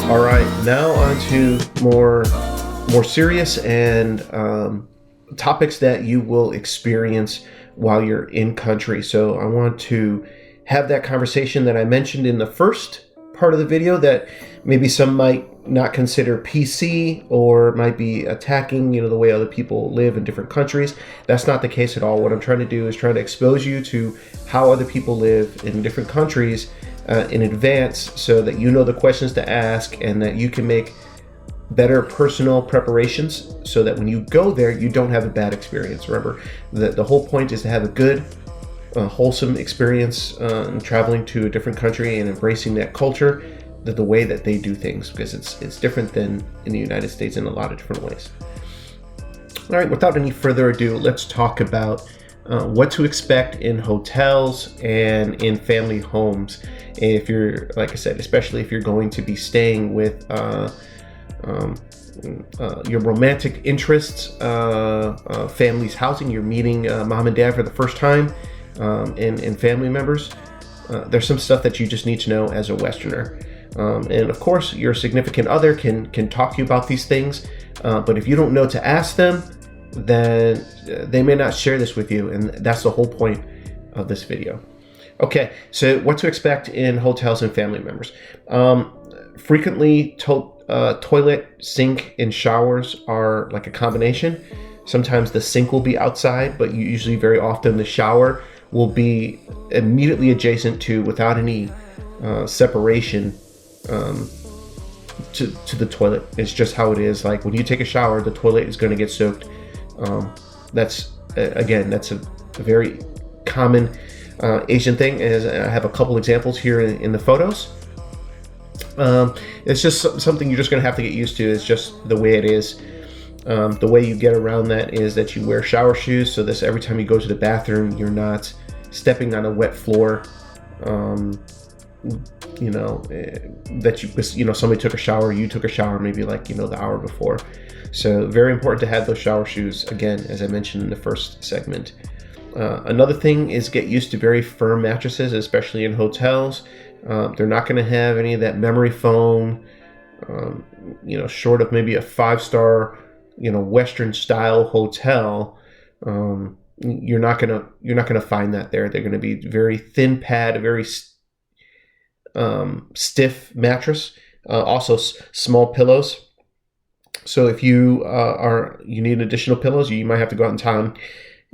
All right, now on to more serious and topics that you will experience while you're in country. So I want to have that conversation that I mentioned in the first part of the video that maybe some might not consider PC or might be attacking, the way other people live in different countries. That's not the case at all. What I'm trying to do is trying to expose you to how other people live in different countries in advance, so that you know the questions to ask and that you can make better personal preparations so that when you go there, you don't have a bad experience. Remember, the whole point is to have a good, wholesome experience in traveling to a different country and embracing that culture, the way that they do things, because it's different than in the United States in a lot of different ways. All right, without any further ado, let's talk about what to expect in hotels and in family homes. If you're, like I said, especially if you're going to be staying with your romantic interests, family's housing, you're meeting mom and dad for the first time, and family members, there's some stuff that you just need to know as a Westerner. And of course, your significant other can talk to you about these things, but if you don't know to ask them, then they may not share this with you, and that's the whole point of this video. Okay, so what to expect in hotels and family members. Frequently, toilet, sink, and showers are like a combination. Sometimes the sink will be outside, but usually very often the shower will be immediately adjacent to, without any separation, to the toilet. It's just how it is. Like when you take a shower, the toilet is going to get soaked. That's a very common Asian thing. As I have a couple examples here in the photos. It's just something you're just going to have to get used to. It's just the way it is. The way you get around that is that you wear shower shoes, so this every time you go to the bathroom, you're not stepping on a wet floor. That somebody took a shower, you took a shower maybe the hour before. So very important to have those shower shoes, again, as I mentioned in the first segment. Another thing is get used to very firm mattresses, especially in hotels. They're not going to have any of that memory foam, short of maybe a 5-star, Western style hotel. You're not gonna find that there. They're going to be very thin pad, a very stiff mattress, also small pillows. So if you need additional pillows, you might have to go out in town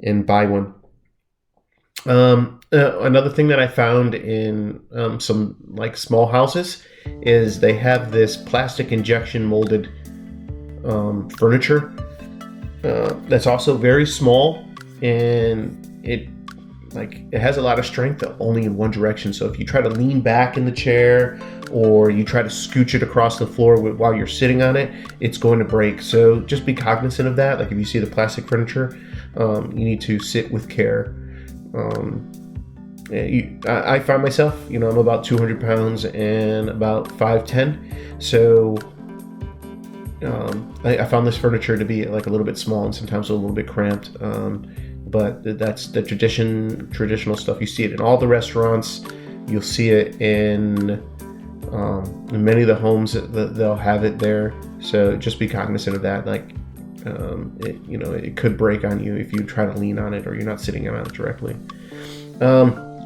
and buy one. Another thing that I found in some small houses is they have this plastic injection molded furniture that's also very small, and it has a lot of strength only in one direction. So if you try to lean back in the chair or you try to scooch it across the floor while you're sitting on it, it's going to break. So just be cognizant of that. Like if you see the plastic furniture, you need to sit with care. I find myself, I'm about 200 pounds and about 5'10". So I found this furniture to be a little bit small and sometimes a little bit cramped. But that's the traditional stuff. You see it in all the restaurants. You'll see it in many of the homes. They'll have it there. So just be cognizant of that. It could break on you if you try to lean on it or you're not sitting on it directly.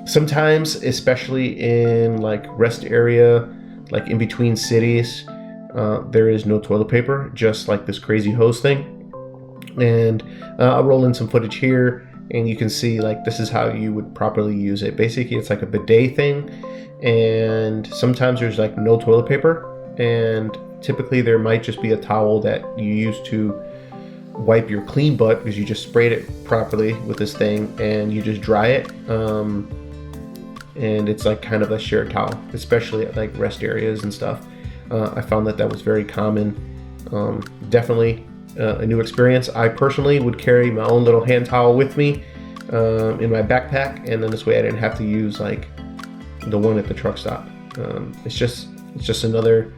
Sometimes, especially in rest area, in between cities, there is no toilet paper, just this crazy hose thing. And I'll roll in some footage here, and you can see this is how you would properly use it. Basically, it's like a bidet thing, and sometimes there's no toilet paper, and typically there might just be a towel that you use to wipe your clean butt because you just sprayed it properly with this thing, and you just dry it. And it's kind of a shared towel, especially at rest areas and stuff. I found that was very common. Definitely a new experience. I personally would carry my own little hand towel with me in my backpack, and then this way I didn't have to use the one at the truck stop. It's just another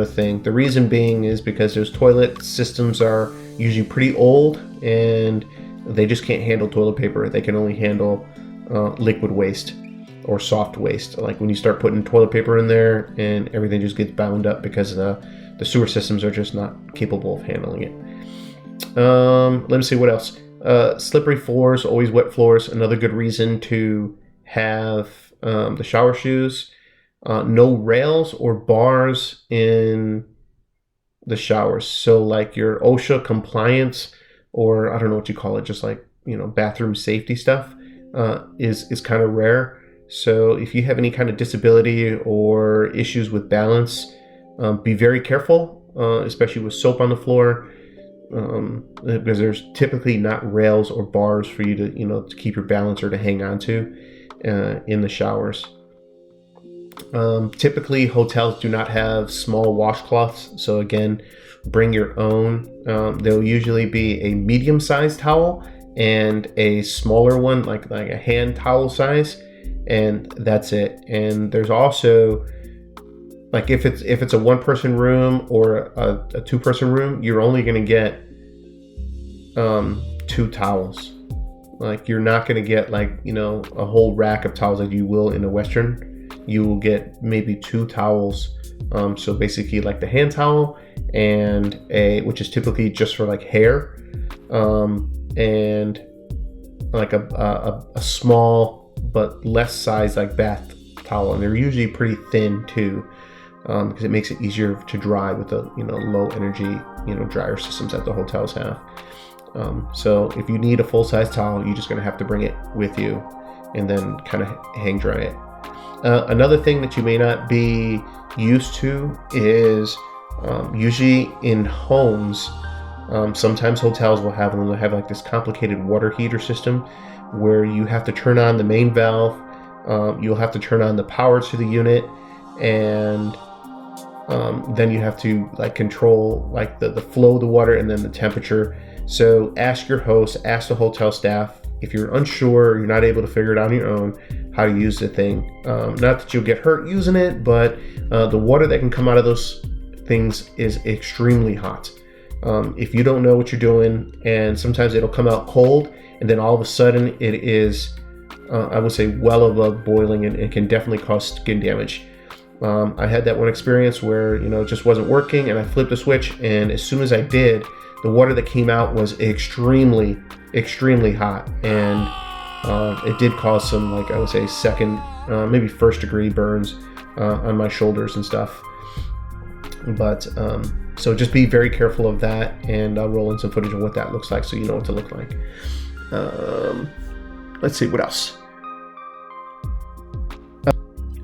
thing. The reason being is because those toilet systems are usually pretty old and they just can't handle toilet paper. They can only handle liquid waste or soft waste, like when you start putting toilet paper in there and everything just gets bound up because the sewer systems are just not capable of handling it. Let me see what else. Slippery floors, always wet floors. Another good reason to have the shower shoes. No rails or bars in the showers. So like your OSHA compliance, or I don't know what you call it, just like, bathroom safety stuff, is kind of rare. So if you have any kind of disability or issues with balance, be very careful, especially with soap on the floor, because there's typically not rails or bars for you to keep your balance or to hang on to in the showers. Typically hotels do not have small washcloths, so again, bring your own. There'll usually be a medium-sized towel and a smaller one, like a hand towel size, and that's it. And there's also, like, if it's a one-person room or a two-person room, you're only going to get 2 towels. Like, you're not going to get a whole rack of towels like you will in a Western. You will get maybe 2 towels. So basically like the hand towel and which is typically just for like hair, and like a small but less size like bath towel, and they're usually pretty thin too, because it makes it easier to dry with the low energy dryer systems that the hotels have. So if you need a full size towel, you're just going to have to bring it with you and then kind of hang dry it. Another thing that you may not be used to is usually in homes, sometimes hotels will have like this complicated water heater system where you have to turn on the main valve, you'll have to turn on the power to the unit, and then you have to like control like the flow of the water and then the temperature. So ask your host, ask the hotel staff, if you're unsure, you're not able to figure it out on your own, how to use the thing. Not that you'll get hurt using it, but the water that can come out of those things is extremely hot. If you don't know what you're doing, and sometimes it'll come out cold, and then all of a sudden it is, I would say, well above boiling, and it can definitely cause skin damage. I had that one experience where it just wasn't working, and I flipped the switch, and as soon as I did, the water that came out was extremely hot, and it did cause some, like, I would say second, maybe first degree burns on my shoulders and stuff. But so just be very careful of that, and I'll roll in some footage of what that looks like so you know what to look like. Let's see what else.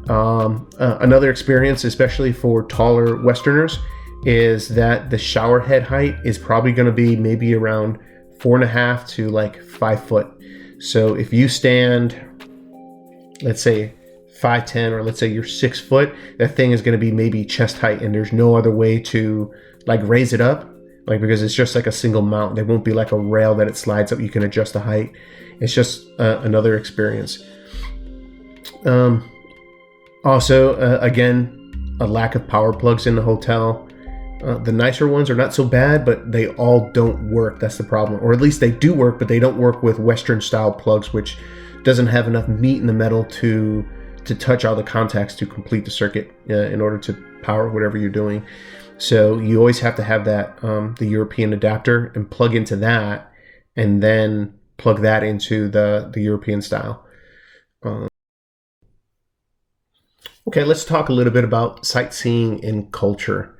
Another experience, especially for taller Westerners, is that the shower head height is probably going to be maybe around 4.5 to like 5 foot. So if you stand, let's say 5'10", or let's say you're 6 foot, that thing is going to be maybe chest height, and there's no other way to like raise it up, like, because it's just like a single mount. There won't be like a rail that it slides up. You can adjust the height. It's just another experience. Also, again, a lack of power plugs in the hotel. The nicer ones are not so bad, but they all don't work. That's the problem. Or at least they do work, but they don't work with Western style plugs, which doesn't have enough meat in the metal to touch all the contacts to complete the circuit in order to power whatever you're doing. So you always have to have that, the European adapter, and plug into that, and then plug that into the European style. Okay, let's talk a little bit about sightseeing and culture.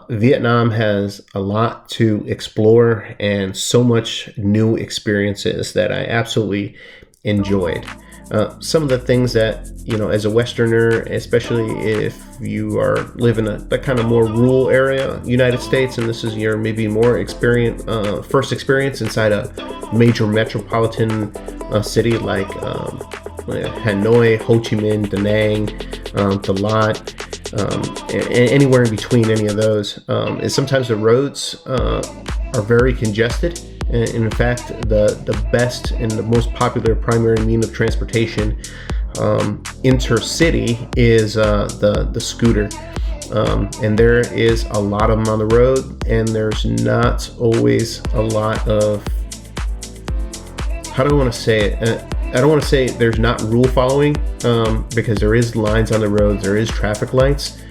Vietnam has a lot to explore and so much new experiences that I absolutely enjoyed. Some of the things that, as a Westerner, especially if you live in a kind of more rural area, United States, and this is your maybe more first experience inside a major metropolitan city like Hanoi, Ho Chi Minh, Da Nang, Dalat, anywhere in between any of those, is sometimes the roads are very congested. And in fact, the best and the most popular primary mean of transportation intercity is the scooter. And there is a lot of them on the road, and there's not always a lot of, how do I want to say it? I don't want to say there's not rule following, because there is lines on the roads, there is traffic lights,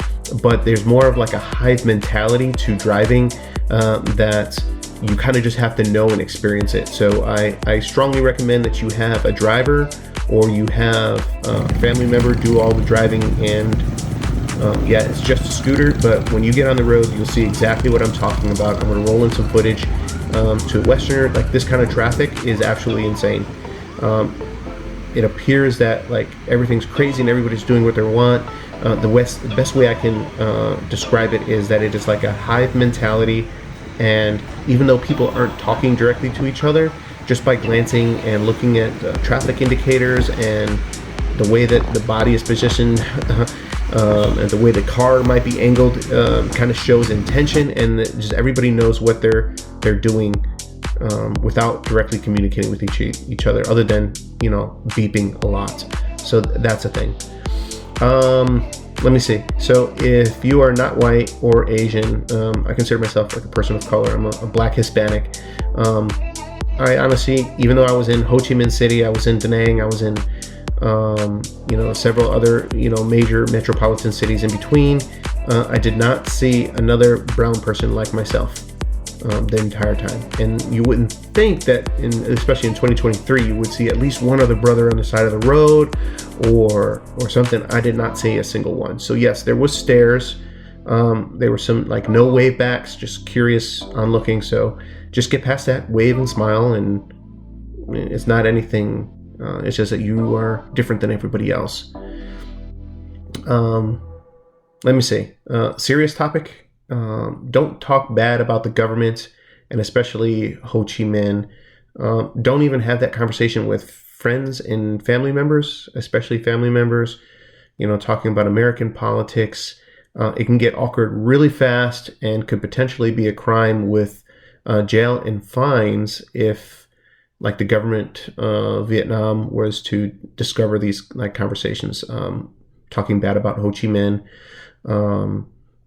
but there's more of like a hive mentality to driving, that you kind of just have to know and experience it. So I strongly recommend that you have a driver, or you have a family member do all the driving. And yeah, it's just a scooter, but when you get on the road, you'll see exactly what I'm talking about. I'm going to roll in some footage. To a Westerner, like, this kind of traffic is absolutely insane. It appears that like everything's crazy and everybody's doing what they want. The best way I can describe it is that it is like a hive mentality, and even though people aren't talking directly to each other, just by glancing and looking at traffic indicators and the way that the body is positioned, and the way the car might be angled, kind of shows intention, and just everybody knows what they're doing, without directly communicating with each other, other than, you know, beeping a lot. So that's a thing. Let me see. So if you are not white or Asian, I consider myself like a person of color. I'm a black Hispanic. I honestly, even though I was in Ho Chi Minh City, I was in Da Nang, I was in you know, several other, you know, major metropolitan cities in between, I did not see another brown person like myself the entire time. And you wouldn't think that, especially in 2023, you would see at least one other brother on the side of the road or something. I did not see a single one. So yes, there was stares. There were some like no wave backs, just curious onlooking. So just get past that, wave and smile, and it's not anything. It's just that you are different than everybody else. Let me see. Serious topic. Don't talk bad about the government, and especially Ho Chi Minh. Don't even have that conversation with friends and family members, especially family members. You know, talking about American politics. It can get awkward really fast and could potentially be a crime with jail and fines if, like, the government of Vietnam was to discover these like conversations, talking bad about Ho Chi Minh,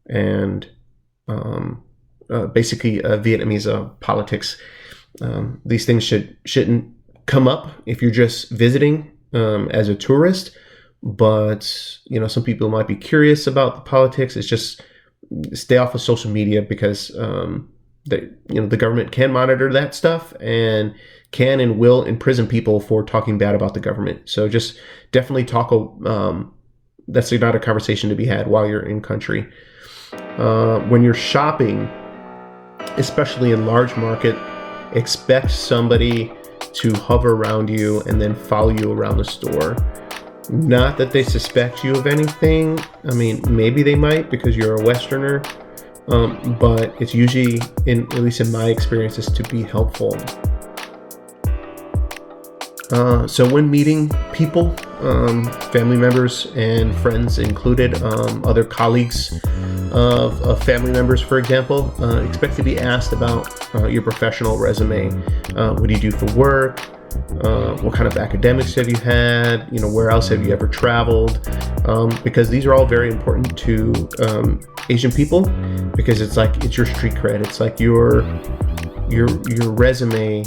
and basically Vietnamese politics. These things shouldn't come up if you're just visiting as a tourist. But, you know, some people might be curious about the politics. It's just stay off of social media, because the government can monitor that stuff and can and will imprison people for talking bad about the government. So just definitely talk. That's not a conversation to be had while you're in country. When you're shopping, especially in large market, expect somebody to hover around you and then follow you around the store. Not that they suspect you of anything. I mean, maybe they might because you're a Westerner, but it's usually, at least in my experience, is to be helpful. So when meeting people, family members and friends included, other colleagues of family members, for example, expect to be asked about your professional resume. What do you do for work? What kind of academics have you had? You know, where else have you ever traveled? Because these are all very important to Asian people, because it's like, it's your street cred. It's like your resume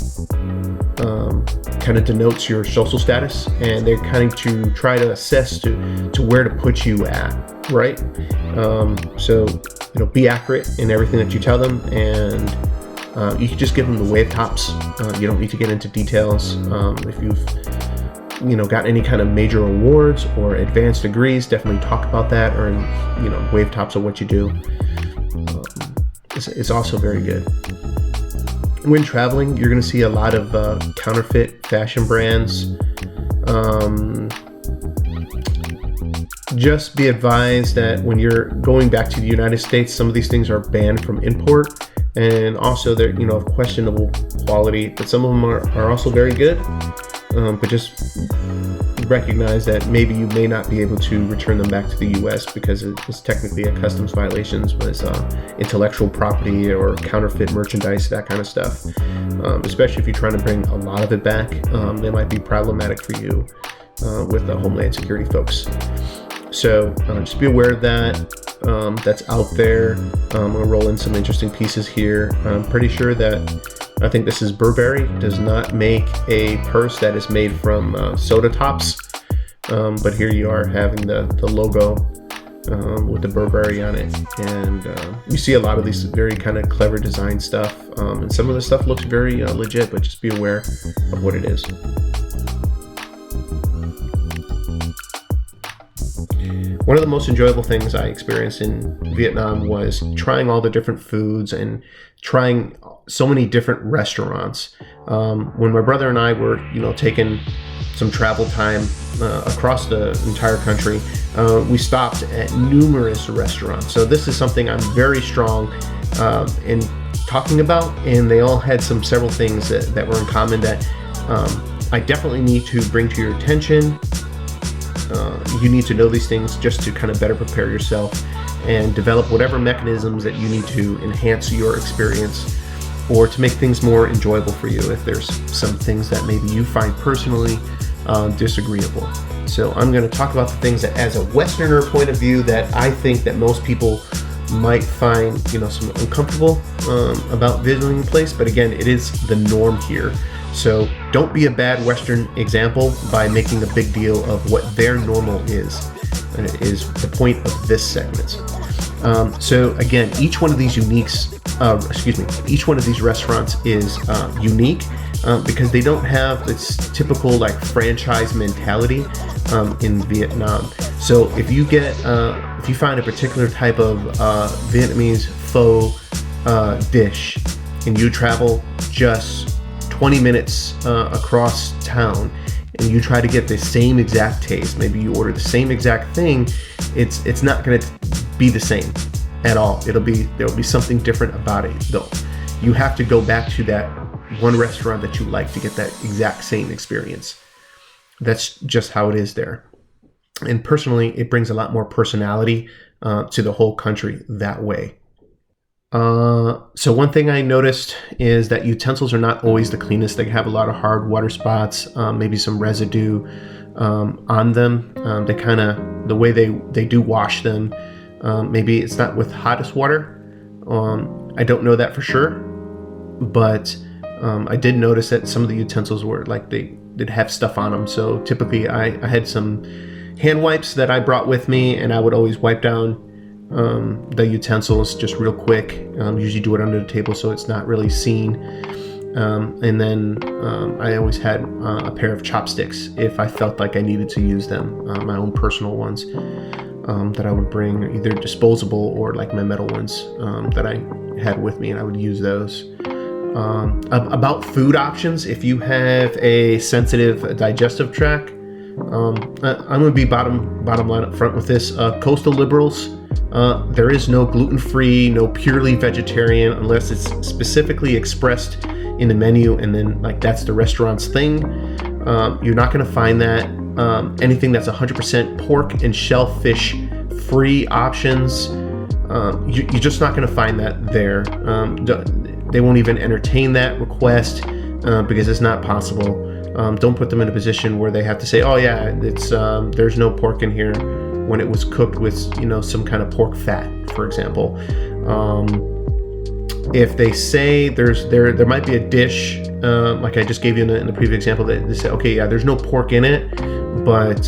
kind of denotes your social status, and they're kind of to try to assess to where to put you at, right? So, you know, be accurate in everything that you tell them, and you can just give them the wave tops. You don't need to get into details. If you've, you know, got any kind of major awards or advanced degrees, definitely talk about that, or, you know, wave tops of what you do. It's also very good. When traveling, you're going to see a lot of counterfeit fashion brands. Just be advised that when you're going back to the United States, some of these things are banned from import, and also they're, you know, of questionable quality, but some of them are also very good. But just recognize that maybe you may not be able to return them back to the U.S. because it's technically a customs violations, but it's intellectual property or counterfeit merchandise, that kind of stuff. Especially if you're trying to bring a lot of it back, they might be problematic for you with the Homeland Security folks. So just be aware of that. That's out there. I'm gonna roll in some interesting pieces here. I'm pretty sure that I think this is Burberry. Does not make a purse that is made from soda tops. But here you are having the logo with the Burberry on it. And you see a lot of these very kind of clever design stuff. And some of the stuff looks very legit, but just be aware of what it is. One of the most enjoyable things I experienced in Vietnam was trying all the different foods and trying so many different restaurants. When my brother and I were, taking some travel time across the entire country, we stopped at numerous restaurants. So this is something I'm very strong in talking about, and they all had several things that were in common that I definitely need to bring to your attention. You need to know these things just to kind of better prepare yourself and develop whatever mechanisms that you need to enhance your experience or to make things more enjoyable for you if there's some things that maybe you find personally disagreeable. So I'm going to talk about the things that, as a Westerner point of view, that I think that most people might find, some uncomfortable about visiting a place. But again, it is the norm here. So don't be a bad Western example by making a big deal of what their normal is the point of this segment. So again, each one of these each one of these restaurants is unique because they don't have this typical like franchise mentality in Vietnam. So if you find a particular type of Vietnamese pho dish and you travel just 20 minutes across town and you try to get the same exact taste, maybe you order the same exact thing, it's not going to be the same at all. There'll be something different about it though. You have to go back to that one restaurant that you like to get that exact same experience. That's just how it is there. And personally, it brings a lot more personality to the whole country that way. So one thing I noticed is that utensils are not always the cleanest. They have a lot of hard water spots, maybe some residue on them. They kind of, the way they do wash them, maybe it's not with hottest water. I don't know that for sure, but I did notice that some of the utensils were like they did have stuff on them. So typically I had some hand wipes that I brought with me, and I would always wipe down the utensils just real quick. Usually do it under the table so it's not really seen. And then I always had a pair of chopsticks if I felt like I needed to use them, my own personal ones that I would bring, either disposable or like my metal ones that I had with me, and I would use those. About food options, if you have a sensitive digestive tract, I'm going to be bottom line up front with this. Coastal liberals, there is no gluten-free, no purely vegetarian unless it's specifically expressed in the menu, and then like that's the restaurant's thing. You're not going to find that. Anything that's 100% pork and shellfish free options, you're just not going to find that there. They won't even entertain that request because it's not possible. Don't put them in a position where they have to say, "Oh yeah, it's there's no pork in here," when it was cooked with some kind of pork fat, for example. If they say there might be a dish like I just gave you in the previous example, that they say, "Okay, yeah, there's no pork in it, but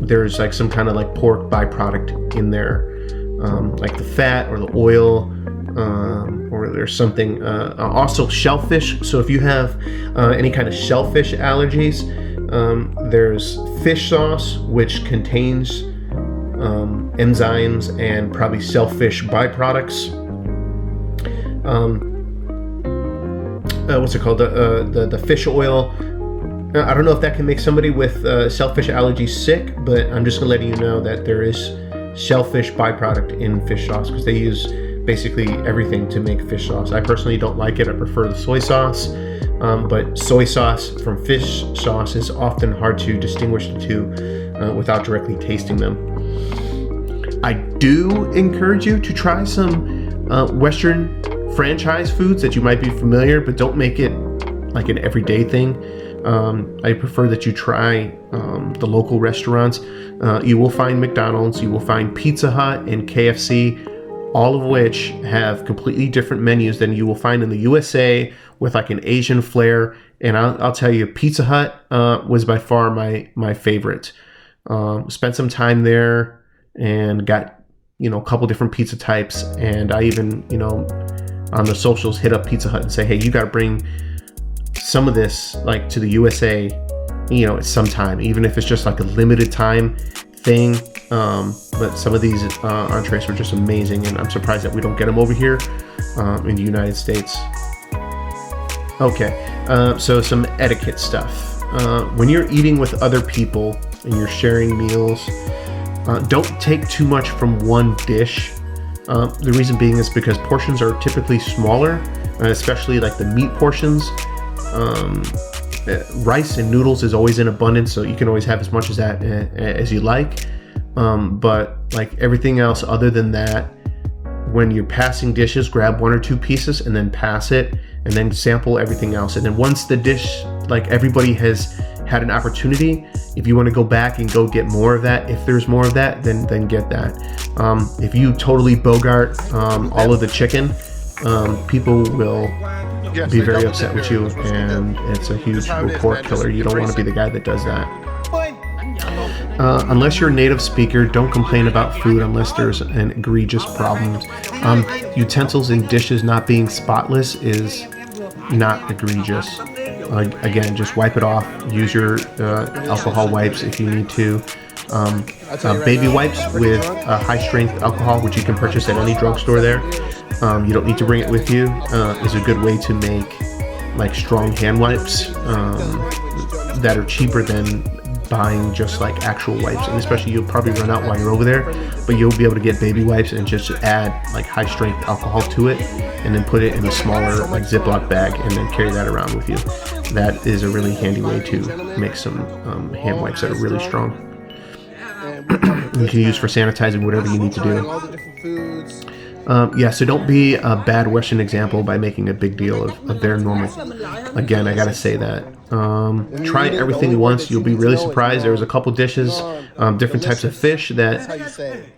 there's like some kind of like pork byproduct in there, like the fat or the oil." Or there's something, also shellfish. So if you have any kind of shellfish allergies, there's fish sauce, which contains enzymes and probably shellfish byproducts. What's it called? The fish oil. I don't know if that can make somebody with shellfish allergies sick, but I'm just gonna let you know that there is shellfish byproduct in fish sauce because they use basically everything to make fish sauce. I personally don't like it. I prefer the soy sauce, but soy sauce from fish sauce is often hard to distinguish the two without directly tasting them. I do encourage you to try some Western franchise foods that you might be familiar, but don't make it like an everyday thing. I prefer that you try the local restaurants. You will find McDonald's, you will find Pizza Hut and KFC all of which have completely different menus than you will find in the USA with like an Asian flair. And I'll tell you, Pizza Hut was by far my favorite. Spent some time there and got, a couple different pizza types. And I even, on the socials, hit up Pizza Hut and say, hey, you got to bring some of this like to the USA, at some time, even if it's just like a limited time thing. But some of these entrees were just amazing, and I'm surprised that we don't get them over here in the United States. Okay, so some etiquette stuff. When you're eating with other people and you're sharing meals, don't take too much from one dish. The reason being is because portions are typically smaller, especially like the meat portions. Rice and noodles is always in abundance, so you can always have as much as that as you like. But like everything else other than that, when you're passing dishes, grab 1 or 2 pieces and then pass it, and then sample everything else. And then once the dish, like everybody has had an opportunity, if you want to go back and go get more of that, if there's more of that, then get that. If you totally bogart all of the chicken, people will be very upset with you, and it's a huge rapport killer. You don't want to be the guy that does that. Unless you're a native speaker, don't complain about food unless there's an egregious problem. Utensils and dishes not being spotless is not egregious. Again, just wipe it off. Use your alcohol wipes if you need to. Baby wipes with high-strength alcohol, which you can purchase at any drugstore there. You don't need to bring it with you. Is a good way to make like strong hand wipes that are cheaper than buying just like actual wipes. And especially you'll probably run out while you're over there, but you'll be able to get baby wipes and just add like high-strength alcohol to it, and then put it in a smaller like Ziploc bag and then carry that around with you. That is a really handy way to make some hand wipes that are really strong. You can use for sanitizing whatever you need to do. So don't be a bad Western example by making a big deal of their normal. Again, I gotta say that. Try everything once. You'll be really surprised. There was a couple dishes, different types of fish that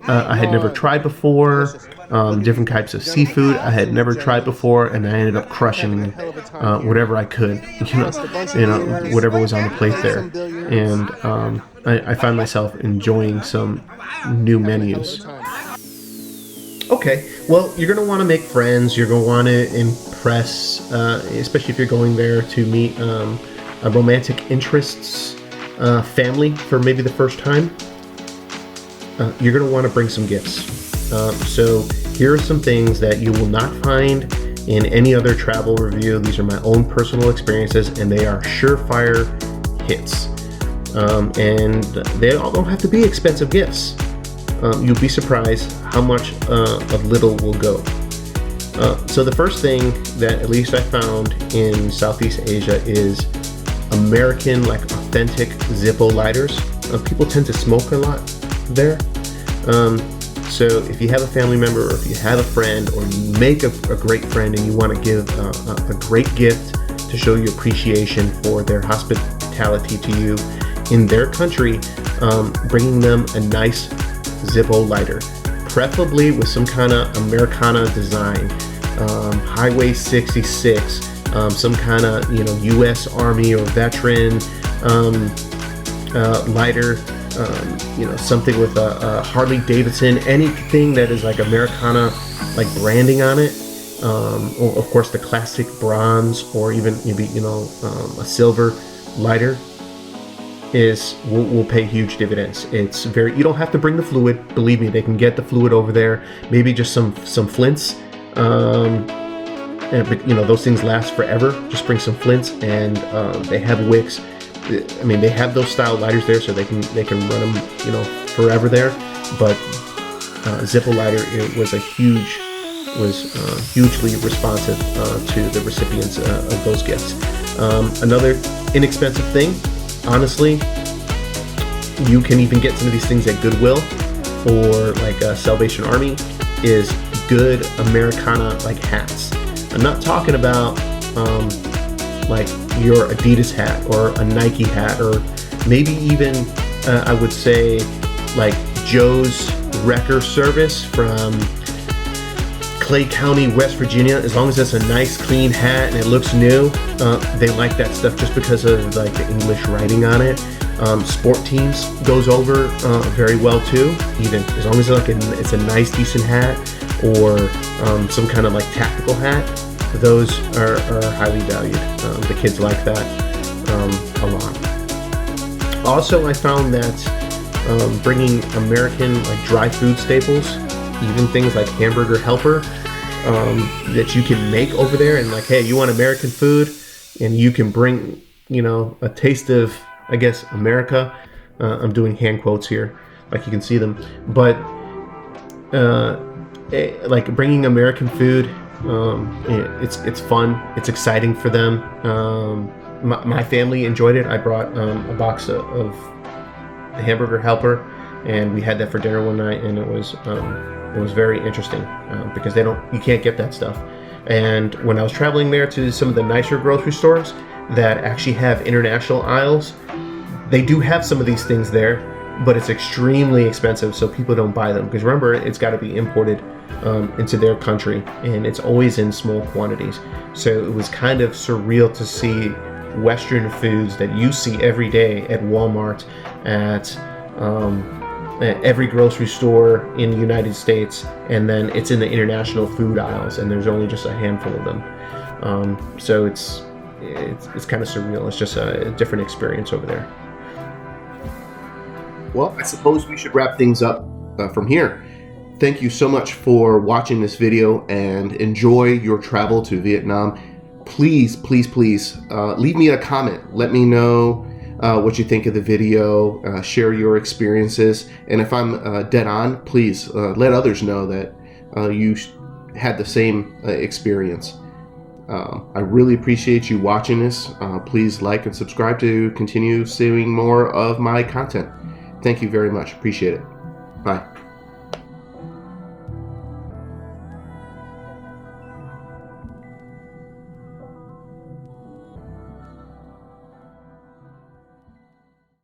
I had never tried before, different types of seafood I had never tried before, and I ended up crushing whatever I could, whatever was on the plate there. And I find myself enjoying some new menus. Okay, well, you're going to want to make friends. You're going to want to impress, especially if you're going there to meet a romantic interests family for maybe the first time. You're going to want to bring some gifts. So here are some things that you will not find in any other travel review. These are my own personal experiences, and they are surefire hits. And they all don't have to be expensive gifts. You'll be surprised how much a little will go. So the first thing that at least I found in Southeast Asia is American, like authentic Zippo lighters. People tend to smoke a lot there. So if you have a family member, or if you have a friend, or you make a great friend and you want to give a great gift to show your appreciation for their hospitality to you in their country, bringing them a nice Zippo lighter, preferably with some kind of Americana design, Highway 66, some kind of U.S. Army or veteran lighter, something with a Harley Davidson, anything that is like Americana, like branding on it. Or of course the classic bronze, or even maybe a silver lighter will pay huge dividends. It's you don't have to bring the fluid. Believe me, they can get the fluid over there. Maybe just some flints. But those things last forever. Just bring some flints, and they have wicks. I mean, they have those style lighters there, so they can run them forever there. But Zippo lighter was hugely responsive to the recipients of those gifts. Another inexpensive thing. Honestly, you can even get some of these things at Goodwill or like Salvation Army, is good Americana like hats. I'm not talking about like your Adidas hat or a Nike hat, or maybe even I would say like Joe's Wrecker Service from Clay County, West Virginia, as long as it's a nice clean hat and it looks new, they like that stuff just because of like the English writing on it. Sport teams goes over very well too, even as long as it's a nice decent hat or some kind of like tactical hat. Those are highly valued. The kids like that a lot. Also, I found that bringing American like dry food staples, even things like hamburger helper, that you can make over there, and like, hey, you want American food, and you can bring, a taste of, I guess, America. I'm doing hand quotes here, like you can see them, but like bringing American food, it's fun, it's exciting for them. My family enjoyed it. I brought a box of the hamburger helper, and we had that for dinner one night, and it was very interesting because you can't get that stuff. And when I was traveling there to some of the nicer grocery stores that actually have international aisles, they do have some of these things there, but it's extremely expensive, so people don't buy them because remember, it's got to be imported into their country, and it's always in small quantities. So it was kind of surreal to see Western foods that you see every day at Walmart, at every grocery store in the United States, and then it's in the international food aisles, and there's only just a handful of them. So it's kind of surreal. It's just a different experience over there. Well, I suppose we should wrap things up from here. Thank you so much for watching this video, and enjoy your travel to Vietnam. Please, please, please leave me a comment. Let me know what you think of the video, share your experiences, and if I'm dead on, please let others know that you had the same experience. I really appreciate you watching this. Please like and subscribe to continue seeing more of my content. Thank you very much. Appreciate it. Bye.